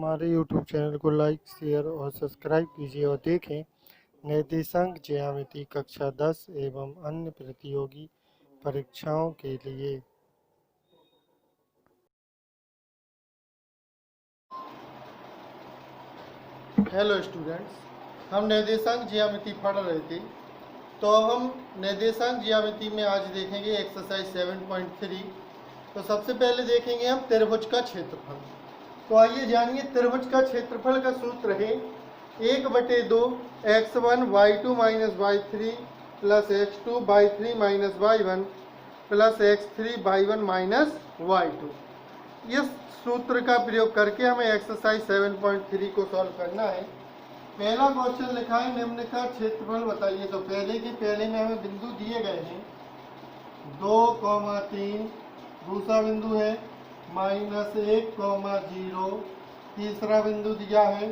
हमारे YouTube channel को like, share और सब्सक्राइब कीजिए और देखें निर्देशांक ज्यामिति कक्षा 10 एवं अन्य प्रतियोगी परीक्षाओं के लिए। हेलो स्टूडेंट्स, हम निर्देशांक ज्यामिति पढ़ रहे थे, तो हम निर्देशांक ज्यामिति में आज देखेंगे एक्सरसाइज 7.3। तो सबसे पहले देखेंगे हम त्रिभुज का क्षेत्रफल। तो आइए जानिए, त्रिभुज का क्षेत्रफल का सूत्र है 1/2 x1 y2 minus y3 plus x2 y3 minus y1 plus x3 y1 minus y2। इस सूत्र का प्रयोग करके हमें एक्सरसाइज 7.3 को सॉल्व करना है। पहला क्वेश्चन लिखा है निम्न का क्षेत्रफल बताइए। तो पहले में हमें बिंदु दिए गए हैं 2,3, दूसरा बिंदु है -1,0, तीसरा बिंदु दिया है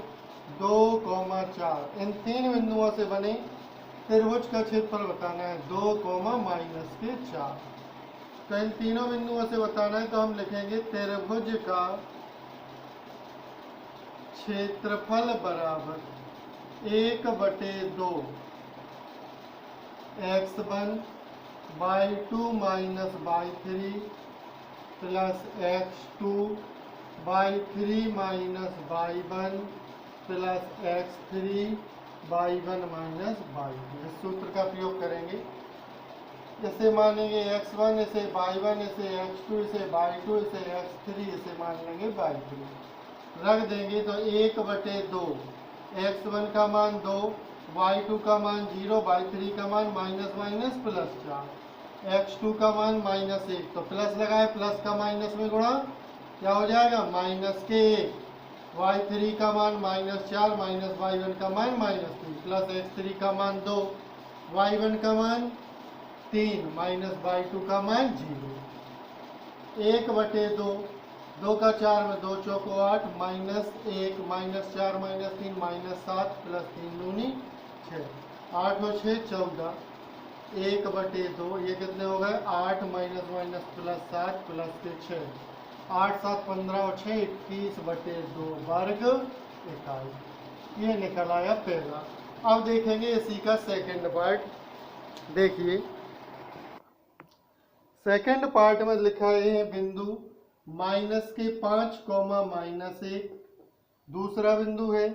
2,4। इन तीन बिंदुओं से बने त्रिभुज का क्षेत्रफल बताना है 2, -4। तो इन तीनों बिंदुओं से बताना है, तो हम लिखेंगे त्रिभुज का क्षेत्रफल बराबर 1/2 x1 y2 minus y3 plus x2 y3 minus y1 plus x3 y1 minus y2। इस सूत्र का प्रयोग करेंगे। इसे मानेंगे x1, इसे y1, इसे x2, इसे y2, इसे x3, इसे मान लेंगे y3। रख देंगे तो 1/2 x1 का मान 2, y2 का मान 0, y3 का मान माइनस प्लस 4, x2 का मान -1। तो प्लस लगाए, प्लस का माइनस में गुणा, क्या हो जाएगा -1। y3 का मान -4 माइनस y1 का मान -3 प्लस x3 का मान 2, y1 का मान 3 माइनस y2 का मान 0। 1/2, 2 का 4 में 2 चौको 8, -1 -4 -3 -7 प्लस 3 दूनी 6, 8 और 6 14। 1/2 ये कितने हो गए 8 माइनस प्लस 7 प्लस के 6, 8 7 15 और 6 21/2 वर्ग इकाई। ये निकल आया पहला। अब देखेंगे इसी का सेकंड पार्ट। देखिए सेकंड पार्ट में लिखा है बिंदु -5, -1। दूसरा बिंदु है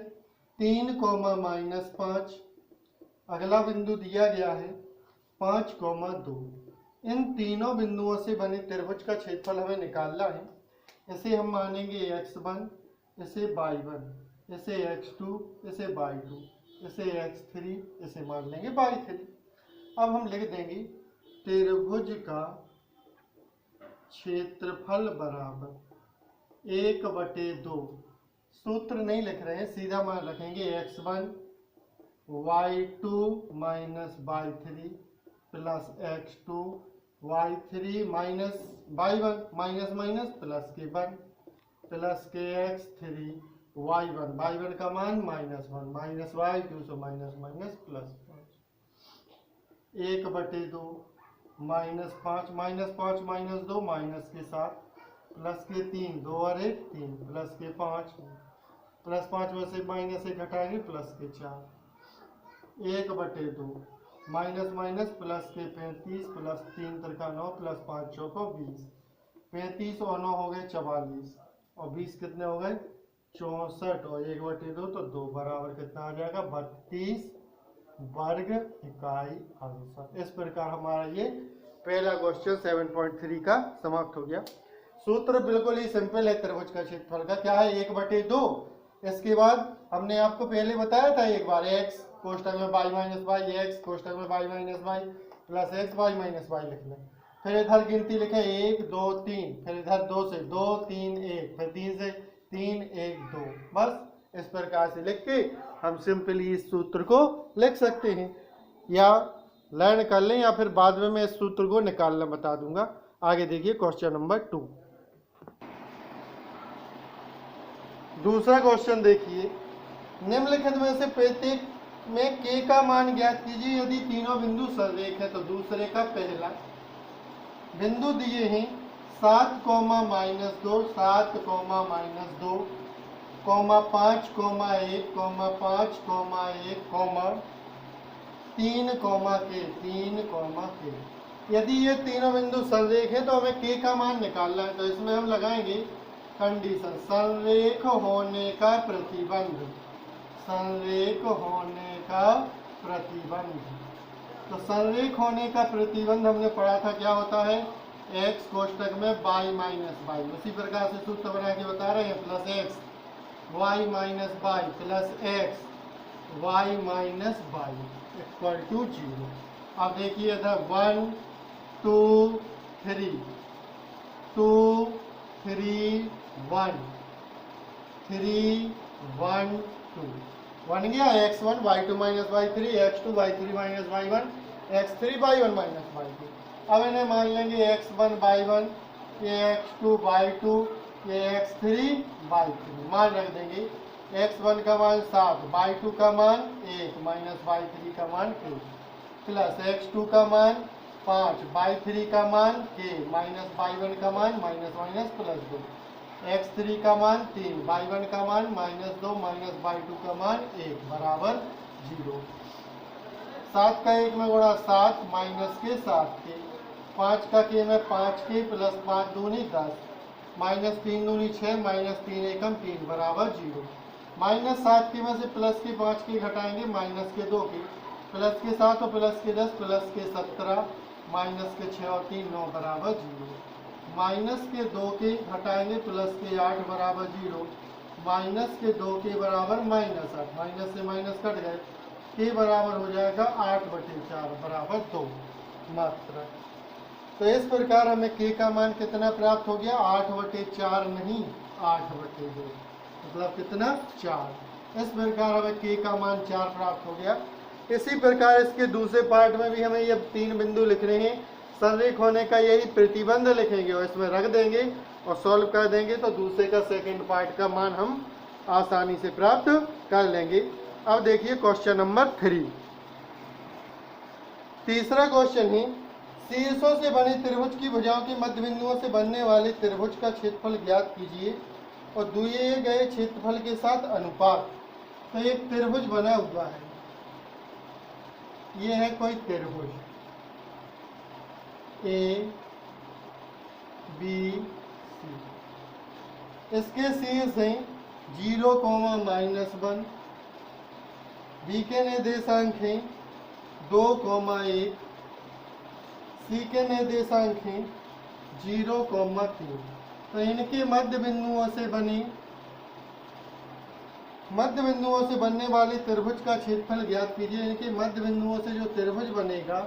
3, -5। अगला बिंदु दिया गया है 5, 2। इन तीनों बिंदुओं से बने त्रिभुज का क्षेत्रफल हमें निकालना है। इसे हम मानेंगे x1, इसे y1, इसे x2, इसे y2, इसे x3, इसे मान लेंगे y3। अब हम लिख देंगे त्रिभुज का क्षेत्रफल बराबर 1/2। सूत्र नहीं लिख रहे हैं, सीधा मान रखेंगे x1 y2 minus y3 plus x2 y3 minus y1 minus plus के 1 प्लस के x3 y1 का मान -1 माइनस y2 से माइनस प्लस 1/2 -5 -2 माइनस के 7 प्लस के 3 2 और 1 3 प्लस के 5 प्लस 5 में से -1 घटाएंगे प्लस के 4 1/2 माइनस प्लस के 35 प्लस 3 3 9 प्लस 5 चौको 20, 35 और 9 हो गए 44 और 20 कितने हो गए 64 और 1/2 तो 2 बराबर कितना आ जाएगा 32 वर्ग इकाई अंश। इस प्रकार हमारा ये पहला क्वेश्चन 7.3 का समाप्त हो गया। सूत्र बिल्कुल ही सिंपल है त्रिभुज का क्षेत्रफल का, क्या है 1/2। इसके बाद हमने आपको पहले बताया था एक बार x कोष्ठक में y माइनस वाई, x कोष्ठक में y minus y plus x y minus y लिख लें। फिर इधर गिनती लिखे 1 2 3, फिर इधर 2 से 2 3 1, फिर 3 से 3 1 2। बस इस प्रकार से लिख के हम सिंपली इस सूत्र को लिख सकते हैं, या लर्न कर लें, या फिर बाद में मैं इस सूत्र को निकालना बता दूंगा। आगे देखिए क्वेश्चन नंबर 2। दूसरा क्वेश्चन देखिए, निम्नलिखित में से प्रत्येक में k का मान ज्ञात कीजिए यदि तीनों बिंदु सरेख है। तो दूसरे का पहला बिंदु दिए हैं 7, -2 7, -2 comma 5 comma 1 comma 5 comma 1 comma 3 comma के। यदि ये तीनों बिंदु संरेख है तो हमें के का मान निकालना है। तो इसमें हम लगाएंगे कंडीशन, संरेख होने का प्रतिबंध, संरेख होने का प्रतिबंध। तो संरेख होने का प्रतिबंध हमने पढ़ा था क्या होता है, x कोष्टक में y माइनस वाई। उसी प्रकार से सूत्र बना के बता रहे हैं, plus x y minus y plus x y minus y equal to 0। अब देखिए इधर 1 2 3 2 3 1 3 1 2 बन गया x1 y2 minus y3 x2 y3 minus y1 x3 y1 minus y2। अब इन्हें मान लेंगे x1 y1, ये x2 y2, ये x3 y3। मान रख देंगे, x1 का मान 7, y2 का मान 1 माइनस y3 का मान 2 प्लस x2 का मान 5, y3 का मान k माइनस y1 का मान माइनस माइनस प्लस 2, x3 का मान 3, y1 का मान माइनस 2 माइनस y2 का मान 1 बराबर 0। 7 का 1 में गुणा 7 माइनस के 7 के, 5 का k में 5 के प्लस 5 दूनी 10 माइनस 3 दूनी 6 माइनस 3 एकम 3 बराबर 0। माइनस 7 के में से प्लस के 5 के घटाएंगे माइनस के 2 के, प्लस के 7 और प्लस के 10 प्लस के 17 माइनस के 6 और 3 9 बराबर 0। माइनस के 2 के घटाएंगे प्लस के 8 बराबर 0, माइनस के 2 के बराबर माइनस 8, माइनस से माइनस कट गए, के बराबर हो जाएगा 8/4 बराबर 2 मात्रा। तो इस प्रकार हमें के का मान कितना प्राप्त हो गया, 8/4 नहीं 8/2, मतलब कितना 4। इस प्रकार हमें के का मान 4 प्राप्त हो गया। इसी प्रकार इसके दूसरे पार्ट में भी हमें ये 3 बिंदु लिखने हैं, संरेख होने का यही प्रतिबंध लिखेंगे और इसमें रख देंगे और सॉल्व कर देंगे, तो दूसरे का सेकंड पार्ट का मान हम आसानी से प्राप्त कर लेंगे। अब देखिए क्वेश्चन नंबर 3, तीसरा क्वेश्चन है, शीर्षों से बने त्रिभुज की भुजाओं के मध्य बिंदुओं से बनने वाले त्रिभुज का क्षेत्रफल ज्ञात कीजिए और दिए गए क्षेत्रफल के साथ अनुपात। तो एक त्रिभुज बना हुआ है, ये है कोई त्रिभुज ए बी सी, इसके शीर्ष हैं 0, -1, बी के निर्देशांक हैं 2, 1, सी के निर्देशांक हैं 0, 3। तो इनके मध्य बिंदुओं से बनने वाले त्रिभुज का क्षेत्रफल ज्ञात कीजिए। इनके मध्य बिंदुओं से जो त्रिभुज बनेगा,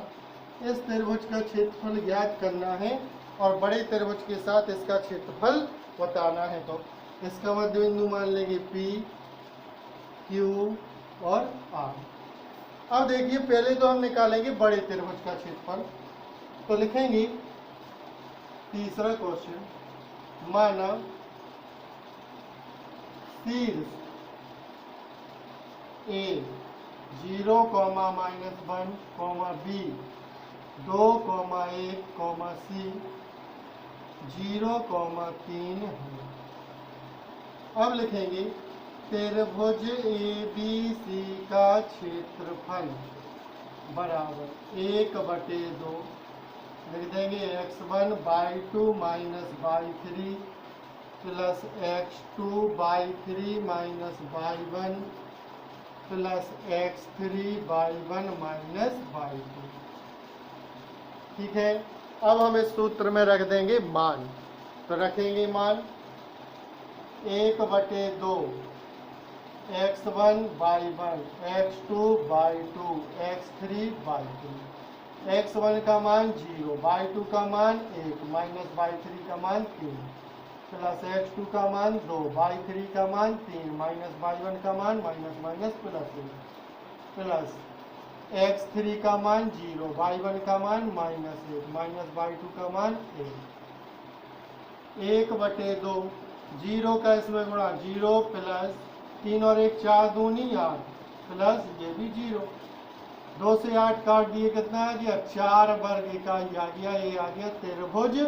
इस त्रिभुज का क्षेत्रफल ज्ञात करना है और बड़े त्रिभुज के साथ इसका क्षेत्रफल बताना है। तो इसका मध्य बिंदु मान लेंगे P, Q और R। अब देखिए पहले तो हम निकालेंगे बड़े त्रिभुज का क्षेत्रफल। तो लिखेंगे तीसरा क्वेश्चन, माना शीर्ष A 0, -1, B 2, 1, C 0, 3 है। अब लिखेंगे त्रिभुज ABC का क्षेत्रफल बराबर 1/2 लिख देंगे x1 y2 minus y3 plus x2 y3 minus y1 plus x3 y1 minus y2। ठीक है, अब हम इस सूत्र में रख देंगे मान। तो रखेंगे मान 1/2 x1 y1 x2 y2 x3 y2। x1 का मान 0, y2 का मान 1 माइनस y3 का मान 3 प्लस x2 का मान 2, y3 का मान 3 माइनस y1 का मान minus minus plus 1 plus x3 का मान 0, y1 का मान माइनस 1 माइनस y2 का मान 1। 1/2 0 का इसमें गुणा 0 प्लस 3 और 1 4 दूनी 8 प्लस ये भी 0, 2 से 8 काट दिए, कितना आ गया 4 वर्ग इकाई आ गया। ये आ गया त्रिभुज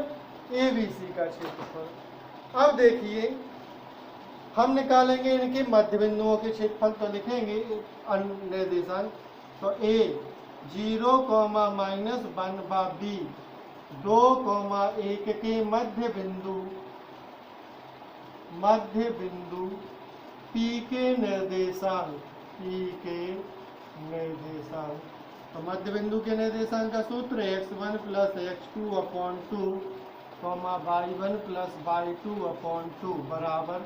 ABC का क्षेत्रफल। अब देखिए हम निकालेंगे इनके मध्य बिंदुओं के क्षेत्रफल। तो लिखेंगे निर्देशांक, तो ए 0, -1 बी 2, 1 के मध्य बिंदु P के निर्देशांक, तो मध्य बिंदु के निर्देशांक का सूत्र x1 + x2 upon 2, y1 + y2 upon 2 बराबर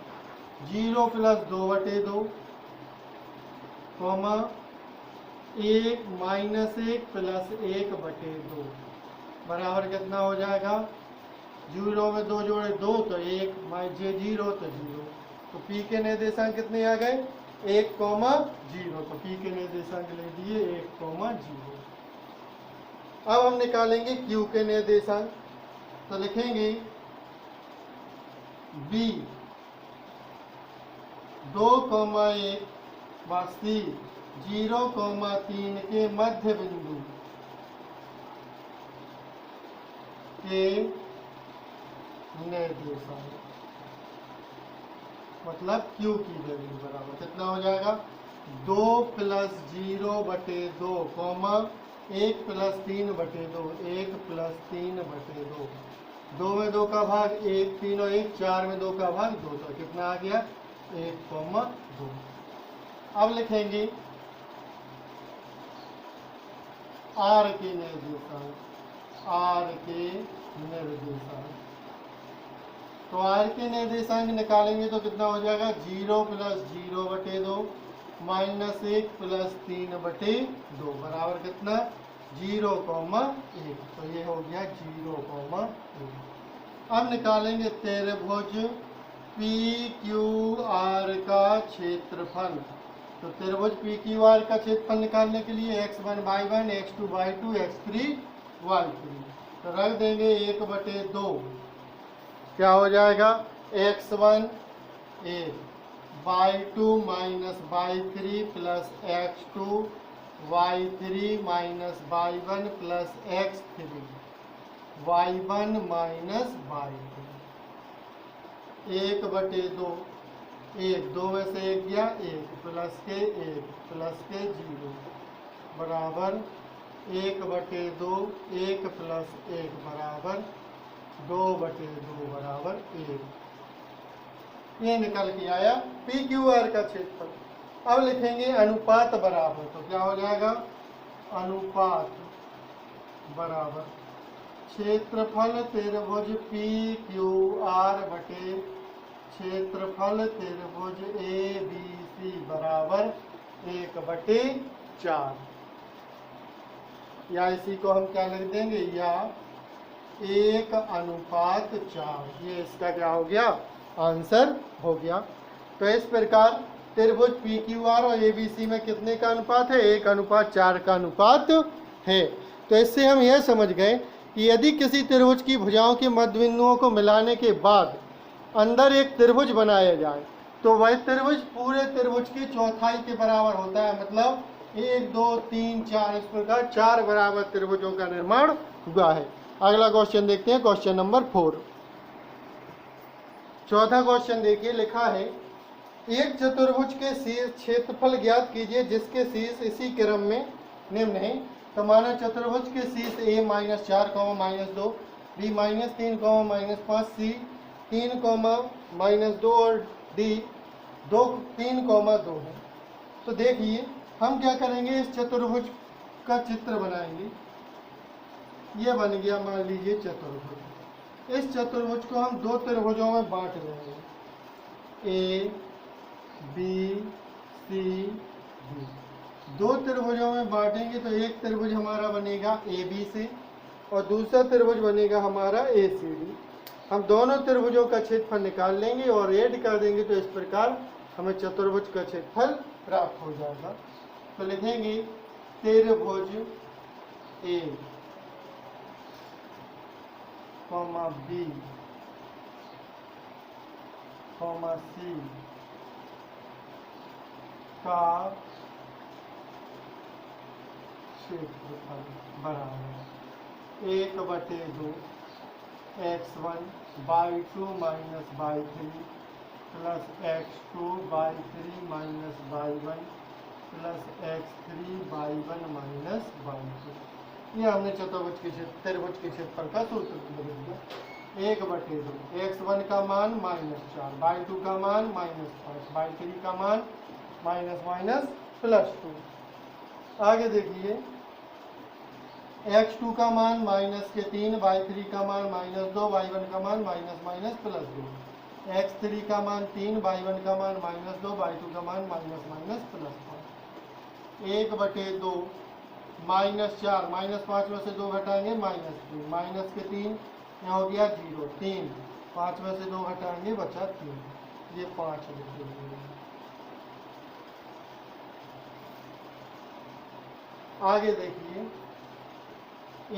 0 + 2/2, 1 -1 + 1/2 बराबर कितना हो जाएगा? 0 में 2 जोड़े 2 तो 1, -0 तो 0। तो P के निर्देशांक कितने आ गए? 1, 0। तो P के निर्देशांक ले दिए 1, 0। अब हम निकालेंगे Q के निर्देशांक। तो लिखेंगे B 2, 1 व C 0, 3 के मध्य बिंदु के निर्देशांक, मतलब Q की वैल्यू बराबर कितना हो जाएगा? 2 + 0/2, 1 + 3/2, 1 + 3/2, 2 में 2 का भाग 1, 3 और 1 4 में 2 का भाग 2, तो कितना आ गया? 1, 2। अब लिखेंगे R के निर्देशांक, तो R के निर्देशांक निकालेंगे तो कितना हो जाएगा? 0 + 0/2, -1 + 3/2 बराबर कितना? 0, 1। तो ये हो गया 0, 1। अब निकालेंगे त्रिभुज PQR का क्षेत्रफल। तो त्रिभुज PQR का क्षेत्रफल निकालने के लिए x1 y1, x2 y2, x3 y3, तो रख देंगे 1/2। क्या हो जाएगा? x1 1, y2 - y3 + x2, y3 - y1 + x3, y1 - y2, 1/2, 1 2 में से 1 गया 1, प्लस के 0 बराबर 1/2, 1 + 1 बराबर 2/2 बराबर 1। ये निकल के आया PQR का क्षेत्रफल। अब लिखेंगे अनुपात बराबर, तो क्या हो जाएगा? अनुपात बराबर क्षेत्रफल त्रिभुज PQR बटे क्षेत्रफल त्रिभुज ABC बराबर 1/4, या इसी को हम क्या लिख देंगे? या 1/4। ये इसका क्या हो गया? आंसर हो गया। तो इस प्रकार त्रिभुज PQR और ABC में कितने का अनुपात है? 1/4 का अनुपात है। तो इससे हम यह समझ गए कि यदि किसी त्रिभुज की भुजाओं के मध्य बिंदुओं को मिलाने के बाद अंदर एक त्रिभुज बनाया जाए तो वह त्रिभुज पूरे त्रिभुज की चौथाई के बराबर होता है। मतलब 1, 2, 3, 4 इस प्रकार 4 बराबर त्रिभुजों का निर्माण हुआ है। अगला क्वेश्चन देखते हैं, क्वेश्चन नंबर 4। चौथा क्वेश्चन देखिए, लिखा है एक चतुर्भुज के शीर्ष क्षेत्रफल ज्ञात कीजिए जिसके शीर्ष इसी क्रम में निम्न है। तो माना चतुर्भुज के शीर्ष A -4, -2, B -3, -5, C 3, -2 और D 3, 2 है। तो देखिए हम क्या करेंगे, इस चतुर्भुज का चित्र बनाएंगे। ये बन गया मान लीजिए चतुर्भुज। इस चतुर्भुज को हम 2 त्रिभुजों में बांट देंगे, A B C D। 2 त्रिभुजों में बांटेंगे तो एक त्रिभुज हमारा बनेगा ABC और दूसरा त्रिभुज बनेगा हमारा ACD। हम दोनों त्रिभुजों का क्षेत्रफल निकाल लेंगे और ऐड कर देंगे तो इस प्रकार हमें चतुर्भुज का क्षेत्रफल प्राप्त हो जाएगा। तो लिखेंगे त्रिभुज A, B, C का क्षेत्रफल बराबर 1/2 x1 y2 - y3 plus x2/3 minus y1 plus x3/1 minus y2। ये हमने चतुर्भुज के त्रिभुज के क्षेत्रफल का सूत्र लिख दिया। 1/2 x1 का मान -4, y2 का मान -5, y3 का मान -+2। आगे देखिए x2 का मान -3, y3 का मान -2, y1 का मान +2, x3 का मान 3, y1 का मान -2, y2 का मान +5। 1/2 -4 -5 में से 2 घटाएंगे -3, -3 यहाँ हो गया 0, 3 5 में से 2 घटाएंगे बचा 3, ये 5 लिखेंगे। आगे देखिए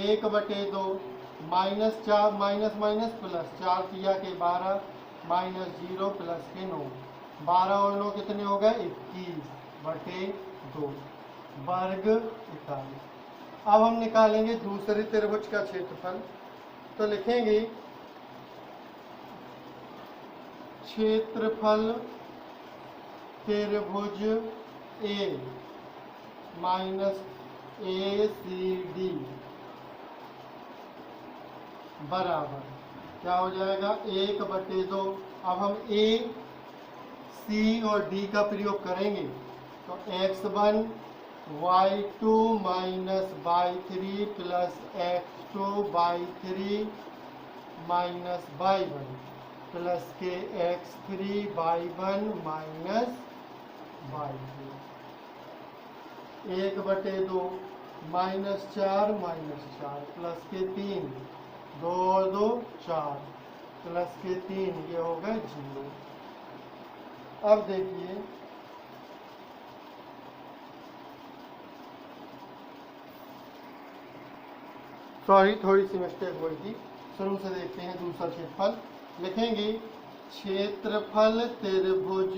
1/2 -4 माइनस प्लस 4 किया के 12 -0 प्लस के 9, 12 और 9 कितने हो गए 21/2 वर्ग इकाई। अब हम निकालेंगे दूसरे त्रिभुज का क्षेत्रफल। तो लिखेंगे क्षेत्रफल त्रिभुज ए माइनस ACD बराबर क्या हो जाएगा 1/2। अब हम A, C और D का प्रयोग करेंगे तो x1 y2 minus y3 plus x2/3 minus y1 plus के x3/1 माइनस y2। 1/2 -4 प्लस के 3, 2 और 2 4 प्लस के 3, ये हो गए 0। अब देखिए सॉरी थोड़ी सी मिस्टेक हुई थी, शुरू से देखते हैं दूसरा क्षेत्रफल। लिखेंगे क्षेत्रफल त्रिभुज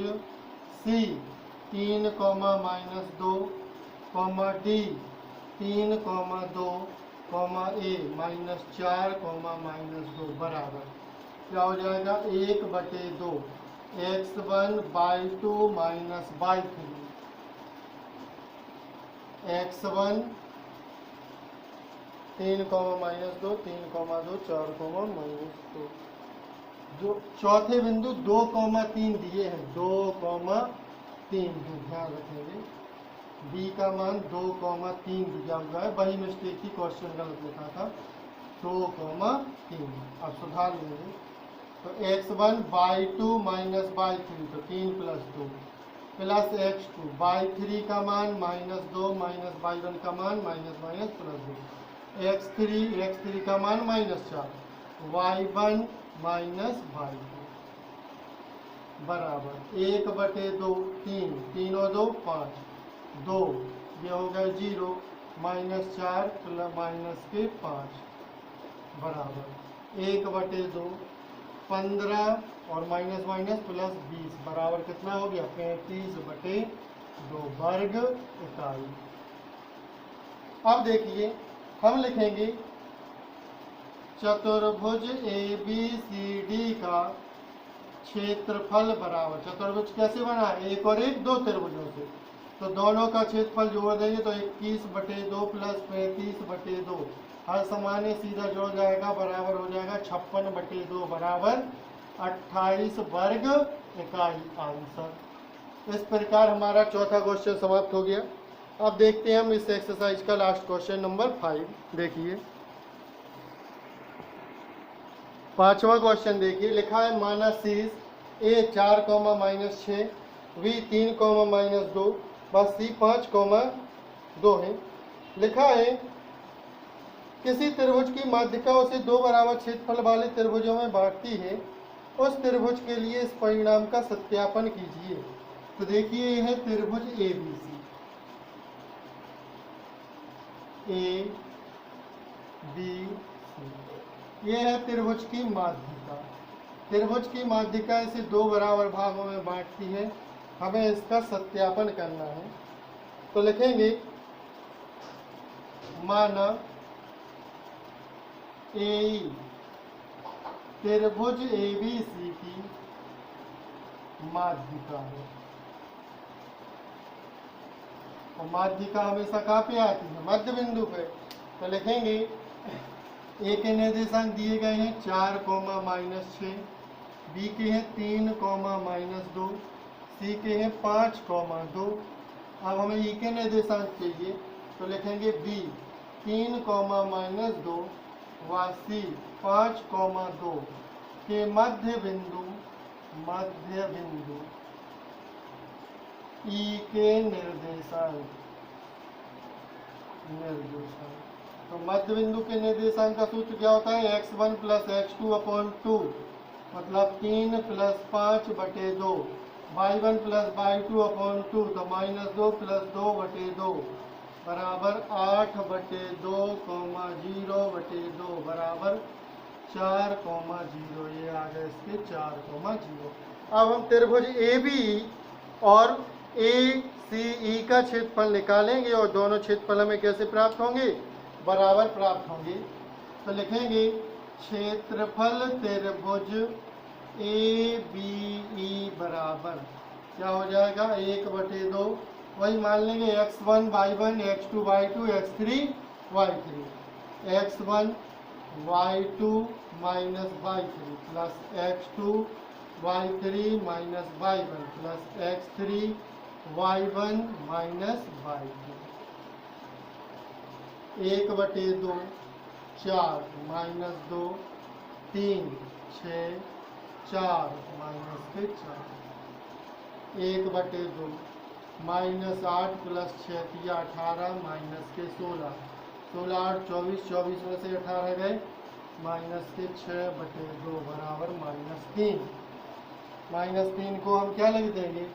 C 3, -2, D 3, 2, A -4, -2 बराबर क्या हो जाएगा 1/2 x1/2 माइनस y3, x1 3, -2 3, 2 4, -2। जो चौथे बिंदु 2,3 दिए हैं, 2,3 ध्यान रखेंगे। b का मान 2,3 दिया हुआ है, वही मिस्टेक थी, क्वेश्चन गलत लिखा था 2,3। अब सुधार लेंगे तो x1/2 माइनस y3 तो 3 + 2 प्लस x2 y3 का मान -2 माइनस y1 का मान +2 x3 का मान -4 y1 माइनस y2 बराबर 1/2 3, 3 और 2 5, 2 ये हो गया 0 -4 प्लस -5 बराबर 1/2 15 और माइनस प्लस 20 बराबर कितना हो गया 35/2 वर्ग इकाई। अब देखिए हम लिखेंगे चतुर्भुज ABCD का क्षेत्रफल बराबर, चतुर्भुज कैसे बना है 1 और 1 2 त्रिभुजों से, तो दोनों का क्षेत्रफल जोड़ देंगे तो 21/2 प्लस 35/2 हर समाने सीधा जोड़ जाएगा बराबर हो जाएगा 56/2 बराबर 28 वर्ग इकाई आंसर। इस प्रकार हमारा चौथा क्वेश्चन समाप्त हो गया। अब देखते हैं हम इस एक्सरसाइज का लास्ट क्वेश्चन नंबर 5। देखिए पांचवा क्वेश्चन देखिए, लिखा है माना शीर्ष A 4, -6 B 3, -2 बस C 5, 2 है। लिखा है किसी त्रिभुज की माध्यिका उसे 2 बराबर क्षेत्रफल वाले त्रिभुजों में बांटती है, उस त्रिभुज के लिए इस परिणाम का सत्यापन कीजिए। तो देखिए यह है त्रिभुज ABC, ABC ये है त्रिभुज की माध्यिका। त्रिभुज की माध्यिका इसे 2 बराबर भागों में बांटती है, हमें इसका सत्यापन करना है। तो लिखेंगे माना AE त्रिभुज ABC की माध्यिका है। और माध्यिका हमेशा कहाँ पे आती है? मध्य बिंदु पे। तो लिखेंगे ए के निर्देशांक दिए गए हैं 4, -6, बी के हैं 3, -2, सी के हैं 5, 2। अब हमें ई के निर्देशांक चाहिए तो लिखेंगे बी 3, -2 व सी 5, 2 के मध्य बिंदु ई के निर्देशांक तो मध्य बिंदु के निर्देशांक का सूत्र क्या होता है? x1 + x2/2 मतलब 3 + 5/2, y1 + y2/2 तो -2 + 2/2 बराबर 8/2, 0/2 बराबर 4, 0। ये आ गए इसके 4, 0। अब हम त्रिभुज AB और ACE का क्षेत्रफल निकालेंगे और दोनों क्षेत्रफल हमें कैसे प्राप्त होंगे? बराबर प्राप्त होंगे। तो लिखेंगे क्षेत्रफल त्रिभुज ABE बराबर क्या हो जाएगा? 1/2 वही मान लेंगे x1 y1 x2 y2 x3 y3 x1 y2 minus y3 plus x2 y3 minus y1 plus x3 y1 minus y2 1/2 4 -2 3 6 4 -4 1/2 -8 + 6 = 18 -16 16 8 24 24 में से 18 गए -6/2 बराबर -3 -3 को हम क्या लिख देंगे?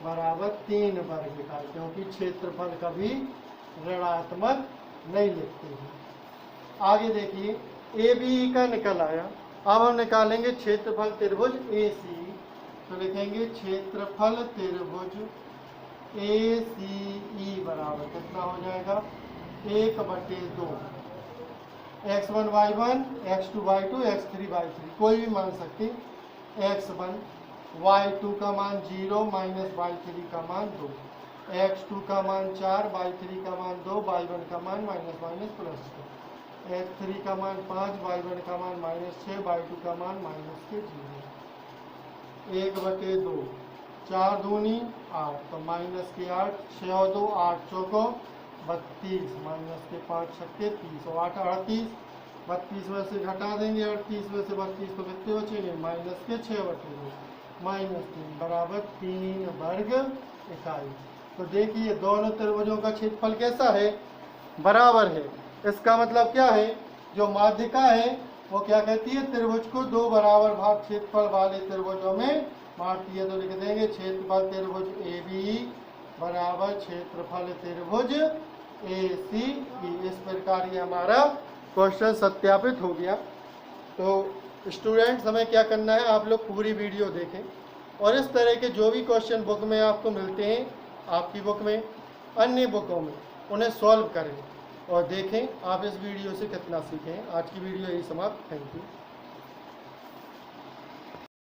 बराबर 3 वर्ग का, क्योंकि क्षेत्रफल कभी ऋणात्मक नहीं लिखते हैं। आगे देखिए ABE का निकल आया। अब हम निकालेंगे क्षेत्रफल त्रिभुज ACE। तो लिखेंगे क्षेत्रफल त्रिभुज ACE बराबर कितना हो जाएगा? 1/2 x1 y1 x2 y2 x3 y3 कोई भी मान सकते। x1 y2 का मान 0 -y3 का मान 2, x2 का मान 4 y3 का मान 2 y1 का मान -+2, x3 का मान 5 y1 का मान -6 y2 का मान -0। 1/2 4 दूनी 8 तो -8 6 और 2 8 चौको 32 -5 छक्के 30 और 8 38 32 में से घटा देंगे 38 में से 32 तो कितने बचेंगे? -6/2 -3 बराबर 3 वर्ग इकाई। तो देखिए दोनों त्रिभुजों का क्षेत्रफल कैसा है? बराबर है। इसका मतलब क्या है? जो माध्यिका है वो क्या कहती है? त्रिभुज को 2 बराबर भाग क्षेत्रफल वाले त्रिभुजों में बांटती है। तो लिख देंगे क्षेत्रफल त्रिभुज ABE बराबर क्षेत्रफल त्रिभुज ACE। इस प्रकार ये हमारा क्वेश्चन सत्यापित हो गया। तो स्टूडेंट्स हमें क्या करना है? आप लोग पूरी वीडियो देखें और इस तरह के जो भी क्वेश्चन बुक में आपको मिलते हैं, आपकी बुक में, अन्य बुकों में, उन्हें सॉल्व करें और देखें आप इस वीडियो से कितना सीखें। आज की वीडियो यही समाप्त। Thank you.